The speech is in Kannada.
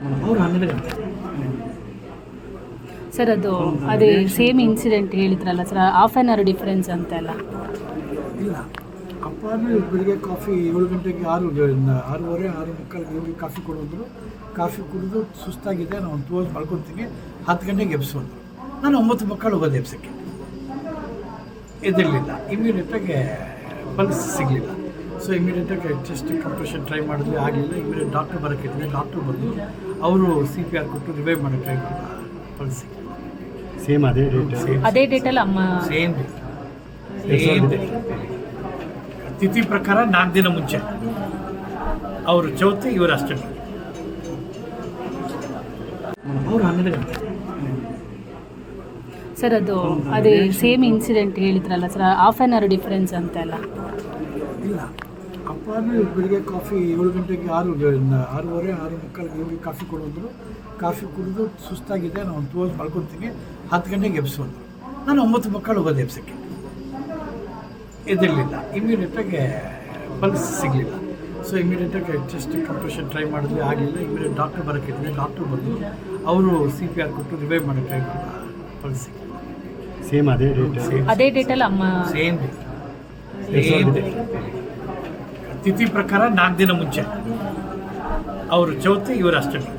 ಅವರು 12 ಗಂಟೆ. ಸರ್ ಅದೇ ಸೇಮ್ ಇನ್ಸಿಡೆಂಟ್ ಹೇಳಿದ್ರಲ್ಲ sir, half an hour difference ಅಂತೆಲ್ಲ. ಇಲ್ಲ, ಅಪ್ಪನೂ ಬೆಳಿಗ್ಗೆ ಕಾಫಿ 7 ಗಂಟೆಗೆ 6:30 6:45 ಇವ್ರಿಗೆ ಕಾಫಿ ಕೊಡೋದ್ರು. ಕಾಫಿ ಕುಡಿದು ಸುಸ್ತಾಗಿದೆ, ನಾನು 2 ಅವರ್ಸ್ ಮಲ್ಕೊತೀನಿ, 10 ಗಂಟೆಗೆ ಎಬ್ಸೋದ್ರು. ನಾನು 9:45 ಹೋಗೋದು ಎಬ್ಸೋಕ್ಕೆ. ಎದಿರಲಿಲ್ಲ, ಇಮಿಡಿಯೇಟಾಗಿ ಪಲ್ಸ್ ಸಿಗಲಿಲ್ಲ. ಸೊ ಇಮಿಡಿಯೇಟಾಗಿ ಚೆಸ್ಟ್ ಕಂಪ್ರೆಷನ್ ಟ್ರೈ ಮಾಡಿದ್ವಿ, ಆಗಲಿಲ್ಲ. Immediate doctor ಬರೋಕ್ಕಿದ್ವಿ. ಡಾಕ್ಟ್ರು ಬಂದು ಅವರು CPR ಕೊಟ್ಟು ರಿವೈವ್ ಮಾಡೋಕ್ಕೆ ಟ್ರೈ ಮಾಡಿದ, ಪಲ್ಸ್ ಸಿಗಲಿಲ್ಲ. ಸೇಮ್ ಅದೇ ಡೇಟಲ್ಲಿ ಅಮ್ಮ ಸೇಮ್ ತಿಥಿ ಪ್ರಕಾರ 4 ದಿನ ಮುಂಚೆ ಅವರು ಚೌತಿ, ಇವರು ಅಷ್ಟಮಿ. ಅವರು 12 ಗಂಟೆ. ಸರ್ ಅದೇ ಸೇಮ್ ಇನ್ಸಿಡೆಂಟ್ ಹೇಳಿದ್ರಲ್ಲ sir, half an hour difference ಅಂತೆಲ್ಲ. ಇಲ್ಲ, ಅಪ್ಪನೂ ಬೆಳಿಗ್ಗೆ ಕಾಫಿ 7 ಗಂಟೆಗೆ 6:30 6:45 ಇವ್ರಿಗೆ ಕಾಫಿ ಕೊಡೋದ್ರು. ಕಾಫಿ ಕುಡಿದು ಸುಸ್ತಾಗಿದೆ, ನಾನು 2 ಅವರ್ಸ್ ಮಲ್ಕೊತೀನಿ, 10 ಗಂಟೆಗೆ ಎಬ್ಸೋದ್ರು. ನಾನು 9:45 ಹೋಗೋದು ಎಬ್ಸೋಕ್ಕೆ. ಎದಿರಲಿಲ್ಲ, ಇಮಿಡಿಯೇಟಾಗಿ ಪಲ್ಸ್ ಸಿಗಲಿಲ್ಲ. ಸೊ ಇಮಿಡಿಯೇಟಾಗಿ ಚೆಸ್ಟ್ ಕಂಪ್ರೆಷನ್ ಟ್ರೈ ಮಾಡಿದ್ವಿ, ಆಗಲಿಲ್ಲ. Immediate doctor ಬರೋಕ್ಕಿದ್ವಿ. ಡಾಕ್ಟ್ರು ಬಂದು ಅವರು CPR ಕೊಟ್ಟು ರಿವೈವ್ ಮಾಡೋಕ್ಕೆ ಟ್ರೈ ಮಾಡಿದ, ಪಲ್ಸ್ ಸಿಗಲಿಲ್ಲ. ಸೇಮ್ ಅದೇ ಡೇಟಲ್ಲಿ ಅಮ್ಮ ಸೇಮ್ ತಿಥಿ ಪ್ರಕಾರ 4 ದಿನ ಮುಂಚೆ ಅವರು ಚೌತಿ, ಇವರು ಅಷ್ಟಮಿ.